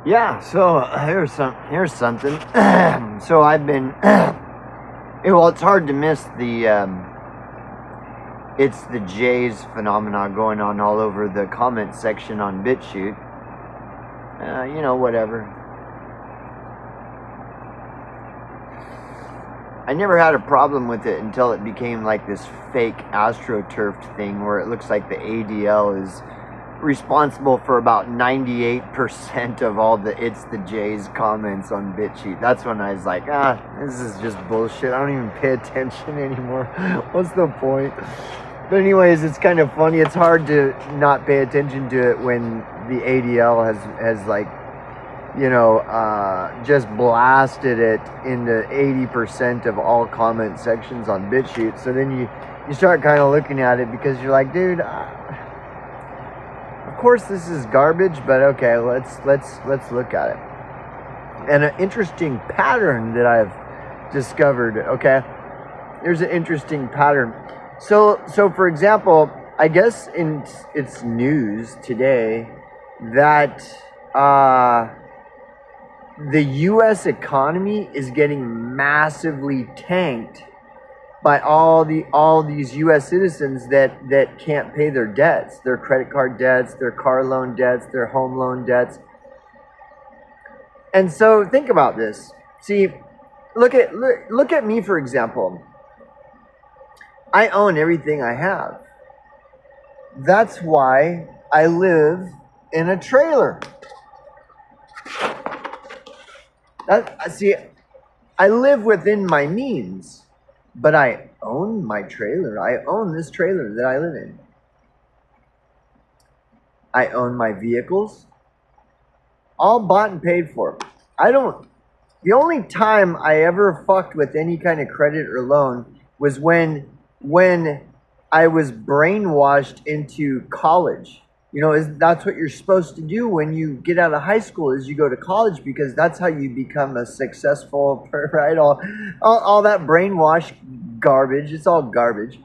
Yeah, so here's something. So I've been well, it's hard to miss the it's the Jays phenomenon going on all over the comment section on BitChute. Whatever. I never had a problem with it until it became like this fake AstroTurf thing where it looks like the ADL is responsible for about 98% of all the It's the Jays comments on BitChute. That's when I was like, this is just bullshit. I don't even pay attention anymore. What's the point? But anyways, it's kind of funny. It's hard to not pay attention to it when the ADL has like, just blasted it into 80% of all comment sections on BitChute. So then you start kind of looking at it because you're like, dude, of course this is garbage, but okay, let's look at it. And an interesting pattern that I've discovered, okay? There's an interesting pattern. So for example, I guess it's news today that the U.S. economy is getting massively tanked by all these U.S. citizens that can't pay their debts, their credit card debts, their car loan debts, their home loan debts. And so think about this. See, look at me, for example. I own everything I have. That's why I live in a trailer. I live within my means, but I own my trailer. I own this trailer that I live in. I own my vehicles, all bought and paid for. The only time I ever fucked with any kind of credit or loan was when I was brainwashed into college. That's what you're supposed to do when you get out of high school is you go to college because that's how you become a successful, right? All that brainwash garbage, it's all garbage.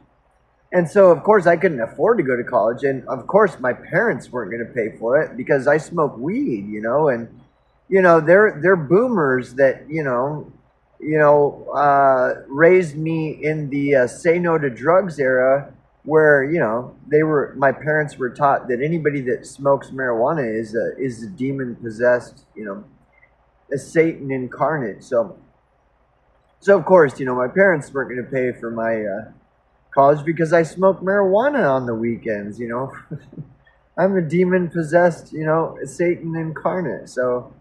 And so, of course, I couldn't afford to go to college. And, of course, my parents weren't going to pay for it because I smoke weed, and, they're boomers that, raised me in the say no to drugs era where my parents were taught that anybody that smokes marijuana is a demon possessed, a Satan incarnate. So of course, my parents weren't going to pay for my college because I smoked marijuana on the weekends. I'm a demon possessed, Satan incarnate. So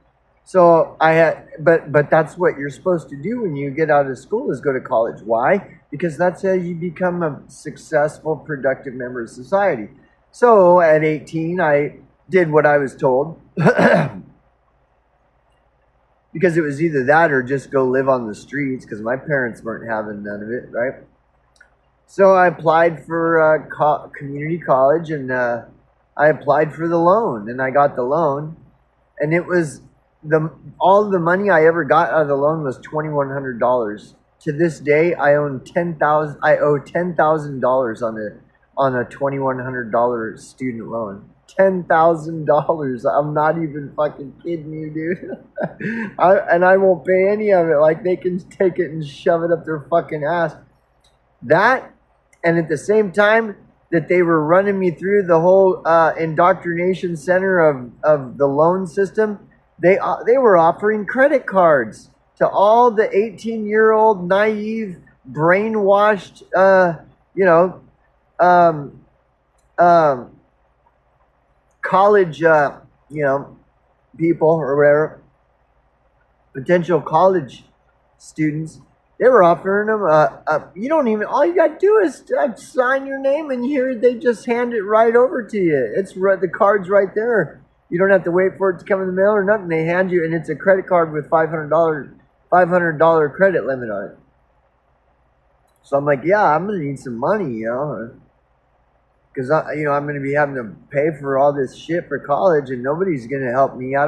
I had, but that's what you're supposed to do when you get out of school is go to college. Why? Because that's how you become a successful, productive member of society. So at 18, I did what I was told because it was either that or just go live on the streets because my parents weren't having none of it, right? So I applied for community college and I applied for the loan and I got the loan, and it was all the money I ever got out of the loan was $2,100. To this day, I owe $10,000 on a $2,100 student loan. $10,000. I'm not even fucking kidding you, dude. I won't pay any of it. Like, they can take it and shove it up their fucking ass. That, and at the same time that they were running me through the whole indoctrination center of the loan system, they were offering credit cards to all the 18-year-old naive, brainwashed, college, people or whatever, potential college students. They were offering them, all you got to do is sign your name and here they just hand it right over to you. It's the card's right there. You don't have to wait for it to come in the mail or nothing. They hand you, and it's a credit card with $500 credit limit on it. So I'm like, yeah, I'm going to need some money, because I'm going to be having to pay for all this shit for college, and nobody's going to help me. I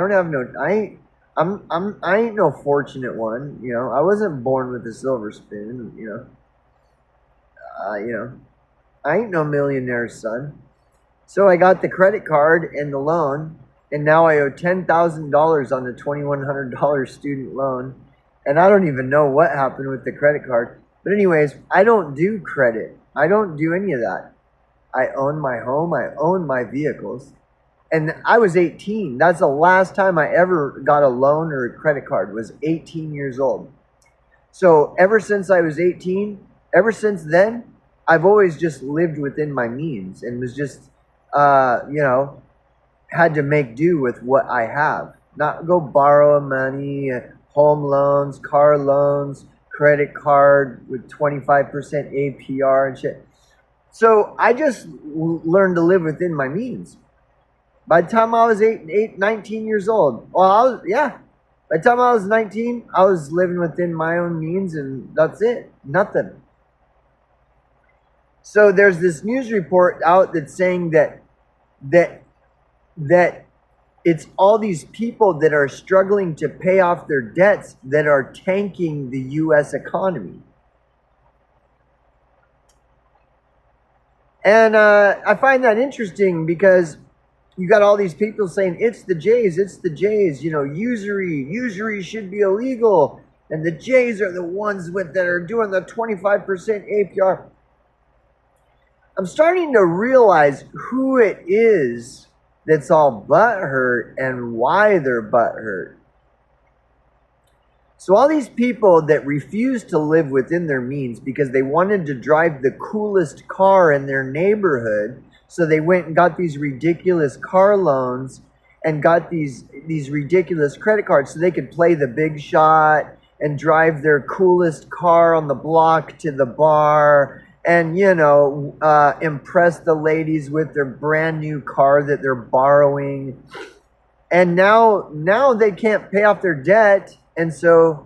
ain't no fortunate one, I wasn't born with a silver spoon, I ain't no millionaire's son. So I got the credit card and the loan, and now I owe $10,000 on the $2,100 student loan, and I don't even know what happened with the credit card. But anyways, I don't do credit. I don't do any of that. I own my home. I own my vehicles. And I was 18. That's the last time I ever got a loan or a credit card, was 18 years old. So ever since I was 18, ever since then, I've always just lived within my means and was just, had to make do with what I have. Not go borrow money, home loans, car loans, credit card with 25% APR and shit. So I just learned to live within my means. By the time I was 19 years old, by the time I was 19, I was living within my own means, and that's it. Nothing. So there's this news report out that's saying that it's all these people that are struggling to pay off their debts that are tanking the U.S. economy. And I find that interesting because you got all these people saying, it's the Jays, usury should be illegal. And the Jays are the ones that are doing the 25% APR. I'm starting to realize who it is that's all butthurt and why they're butthurt. So all these people that refuse to live within their means because they wanted to drive the coolest car in their neighborhood, so they went and got these ridiculous car loans and got these ridiculous credit cards so they could play the big shot and drive their coolest car on the block to the bar and, impress the ladies with their brand new car that they're borrowing. And now they can't pay off their debt. And so,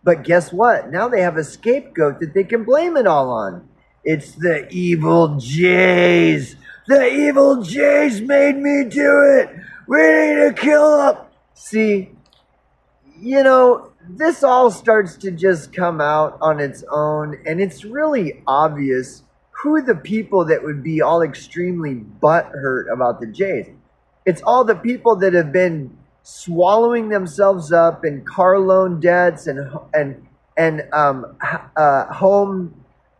but guess what? Now they have a scapegoat that they can blame it all on. It's the evil Jays. The evil Jays made me do it. We need to kill them. See, this all starts to just come out on its own, and it's really obvious who the people that would be all extremely butthurt about the Jays. It's all the people that have been swallowing themselves up in car loan debts and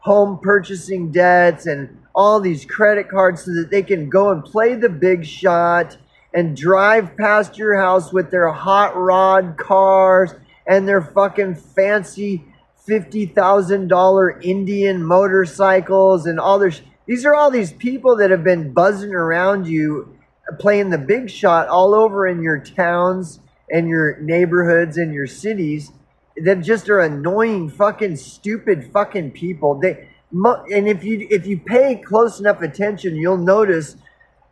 home purchasing debts and all these credit cards so that they can go and play the big shot and drive past your house with their hot rod cars and their fucking fancy $50,000 Indian motorcycles and all their these are all these people that have been buzzing around you playing the big shot all over in your towns and your neighborhoods and your cities that just are annoying fucking stupid fucking people. And if you pay close enough attention, you'll notice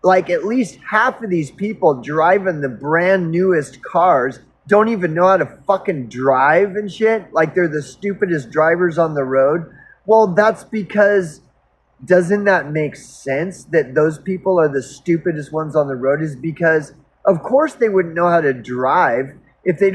like at least half of these people driving the brand newest cars don't even know how to fucking drive and shit. Like they're the stupidest drivers on the road. Well, that's because, doesn't that make sense that those people are the stupidest ones on the road? Is because of course they wouldn't know how to drive if they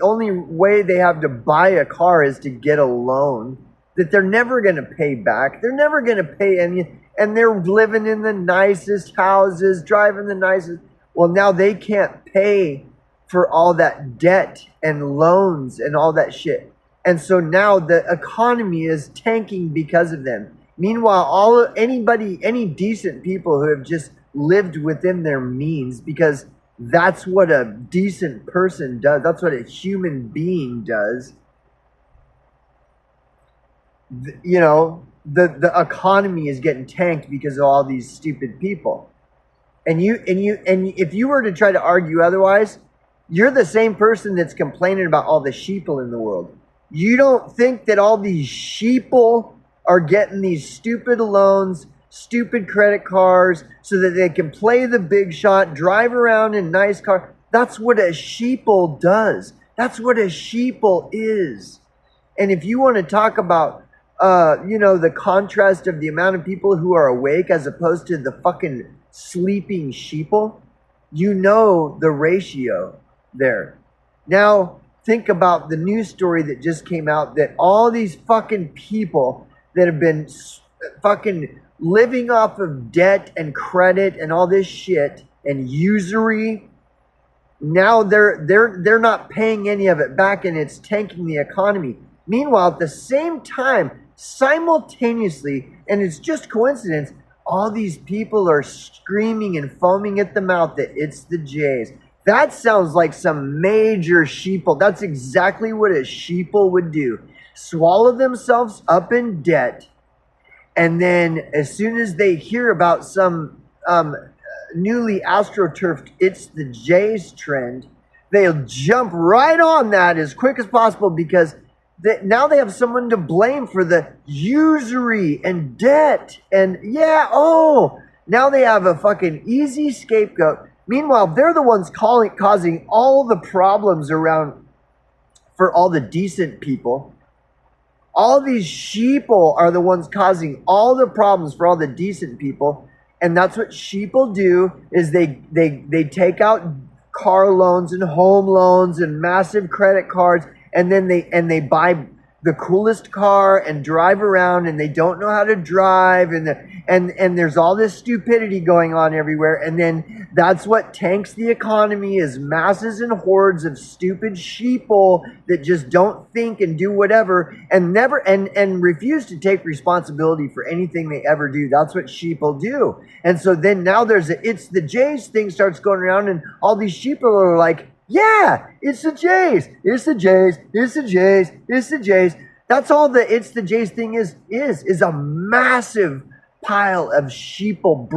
only way they have to buy a car is to get a loan that they're never going to pay back. They're never going to pay any, and they're living in the nicest houses, driving the nicest. Well, now they can't pay for all that debt and loans and all that shit. And so now the economy is tanking because of them. Meanwhile, any decent people who have just lived within their means, because that's what a decent person does. That's what a human being does. The economy is getting tanked because of all these stupid people. And if you were to try to argue otherwise, you're the same person that's complaining about all the sheeple in the world. You don't think that all these sheeple are getting these stupid loans, stupid credit cards, so that they can play the big shot, drive around in nice cars. That's what a sheeple does. That's what a sheeple is. And if you want to talk about, the contrast of the amount of people who are awake as opposed to the fucking sleeping sheeple, the ratio there. Now, think about the news story that just came out that all these fucking people that have been fucking living off of debt and credit and all this shit and usury. Now they're not paying any of it back, and it's tanking the economy. Meanwhile, at the same time, simultaneously, and it's just coincidence, all these people are screaming and foaming at the mouth that it's the Jays. That sounds like some major sheeple. That's exactly what a sheeple would do. Swallow themselves up in debt, and then as soon as they hear about some newly astroturfed "it's the Jays" trend, they'll jump right on that as quick as possible because now they have someone to blame for the usury and debt. And now they have a fucking easy scapegoat. Meanwhile, they're the ones causing all the problems around for all the decent people. All these sheeple are the ones causing all the problems for all the decent people. And that's what sheeple do, is they take out car loans and home loans and massive credit cards, and then they buy the coolest car and drive around, and they don't know how to drive, and there's all this stupidity going on everywhere. And then that's what tanks the economy, is masses and hordes of stupid sheeple that just don't think and do whatever and never and refuse to take responsibility for anything they ever do. That's what sheeple do. And so then now there's "it's the Jays" thing starts going around, and all these sheeple are like, yeah, it's the Jays. It's the Jays. It's the Jays. It's the Jays. That's all the "it's the Jays" thing is a massive pile of sheeple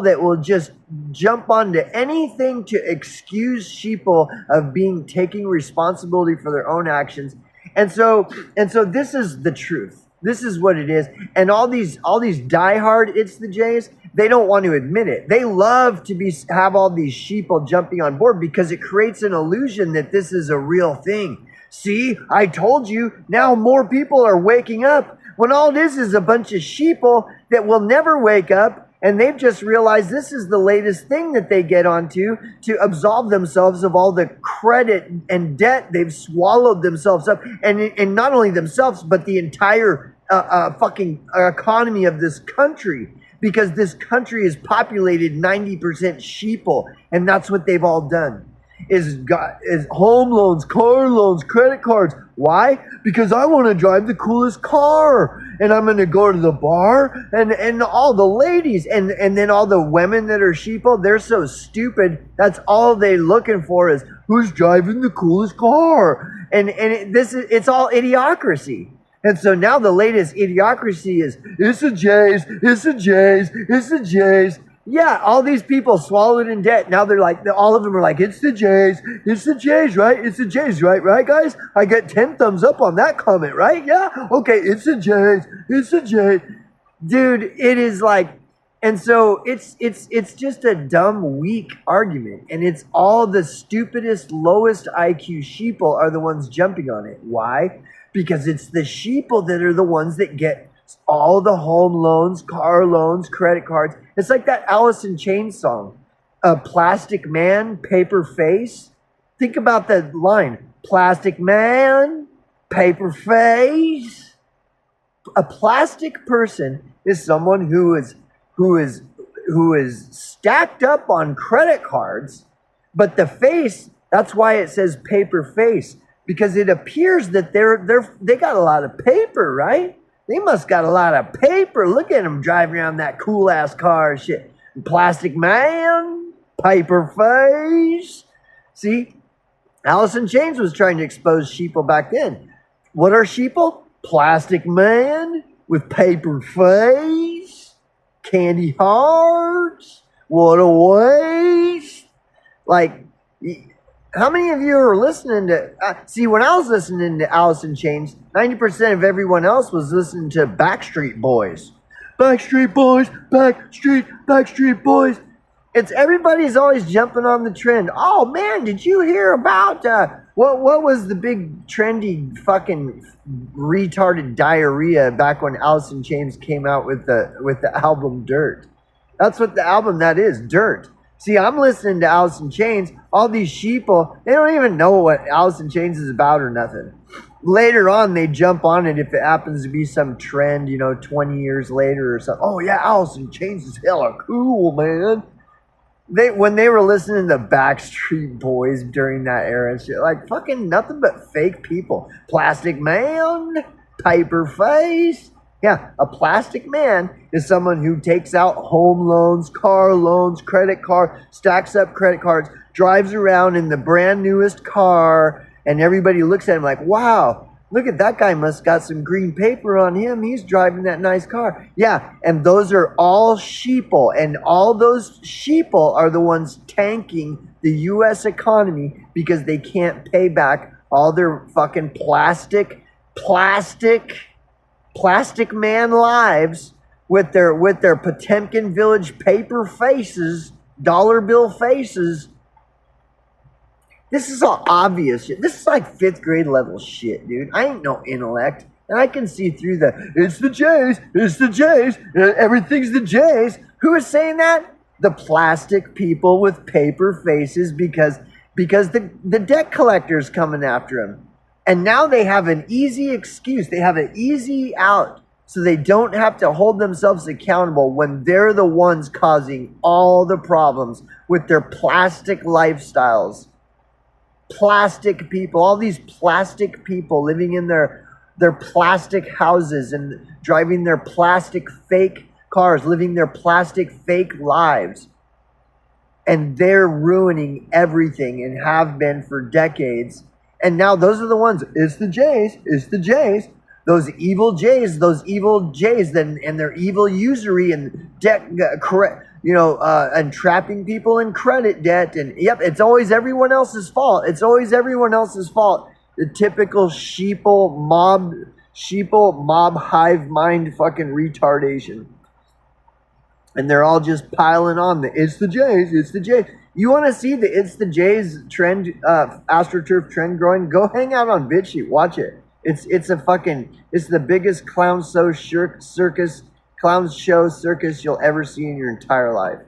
that will just jump onto anything to excuse sheeple of taking responsibility for their own actions. And so this is the truth. This is what it is. And all these diehard "it's the Jays," they don't want to admit it. They love to have all these sheeple jumping on board because it creates an illusion that this is a real thing. See, I told you, now more people are waking up, when all it is a bunch of sheeple that will never wake up, and they've just realized this is the latest thing that they get onto to absolve themselves of all the credit and debt they've swallowed themselves up, and not only themselves, but the entire fucking economy of this country. Because this country is populated 90% sheeple, and that's what they've all done. Is home loans, car loans, credit cards. Why? Because I want to drive the coolest car, and I'm going to go to the bar, and all the ladies, and then all the women that are sheeple, they're so stupid. That's all they're looking for is who's driving the coolest car, and it's all idiocracy. And so now the latest idiocracy is, it's the Jays, it's the Jays, it's the Jays. Yeah, all these people swallowed in debt. Now they're like, all of them are like, it's the Jays, right? It's the Jays, right, guys? I get 10 thumbs up on that comment, right? Yeah? Okay, it's the Jays, it's the Jays. Dude, it is like, and so it's just a dumb, weak argument. And it's all the stupidest, lowest IQ sheeple are the ones jumping on it. Why? Because it's the sheeple that are the ones that get all the home loans, car loans, credit cards. It's like that Alice in Chains song, "A Plastic Man, Paper Face." Think about the line, "Plastic man, paper face." A plastic person is someone who is stacked up on credit cards, but the face, that's why it says paper face. Because it appears that they got a lot of paper, right? They must got a lot of paper. Look at them driving around that cool ass car and shit. Plastic man, paper face. See, Alice in Chains was trying to expose sheeple back then. What are sheeple? Plastic man with paper face, candy hearts. What a waste! Like. How many of you are listening to... see, when I was listening to Alice in Chains, 90% of everyone else was listening to Backstreet Boys. Backstreet Boys, Backstreet Boys. It's everybody's always jumping on the trend. Oh, man, did you hear about... what was the big trendy fucking retarded diarrhea back when Alice in Chains came out with the album Dirt? That's what the album that is, Dirt. See, I'm listening to Alice in Chains. All these sheeple, they don't even know what Alice in Chains is about or nothing. Later on, they jump on it if it happens to be some trend, 20 years later or something. Oh, yeah, Alice in Chains is hella cool, man. when they were listening to Backstreet Boys during that era and shit, like fucking nothing but fake people. Plastic Man, Piper Face. Yeah, a plastic man is someone who takes out home loans, car loans, credit card, stacks up credit cards, drives around in the brand newest car, and everybody looks at him like, wow, look at that guy, must got some green paper on him. He's driving that nice car. Yeah, and those are all sheeple, and all those sheeple are the ones tanking the U.S. economy because they can't pay back all their fucking plastic man lives with their Potemkin Village paper faces, dollar bill faces. This is all obvious shit. This is like 5th grade level shit, dude. I ain't no intellect. And I can see through it's the Jays, everything's the Jays. Who is saying that? The plastic people with paper faces because the debt collector's coming after them. And now they have an easy excuse. They have an easy out so they don't have to hold themselves accountable when they're the ones causing all the problems with their plastic lifestyles. Plastic people, all these plastic people living in their plastic houses and driving their plastic fake cars, living their plastic fake lives. And they're ruining everything and have been for decades. And now those are the ones, it's the Jays, those evil Jays, and their evil usury and debt, and trapping people in credit debt. And yep, it's always everyone else's fault. The typical sheeple mob hive mind fucking retardation. And they're all just piling on it's the Jays. You want to see the It's the Jays trend, AstroTurf trend growing? Go hang out on BitChute. Watch it. It's the biggest clown show circus you'll ever see in your entire life.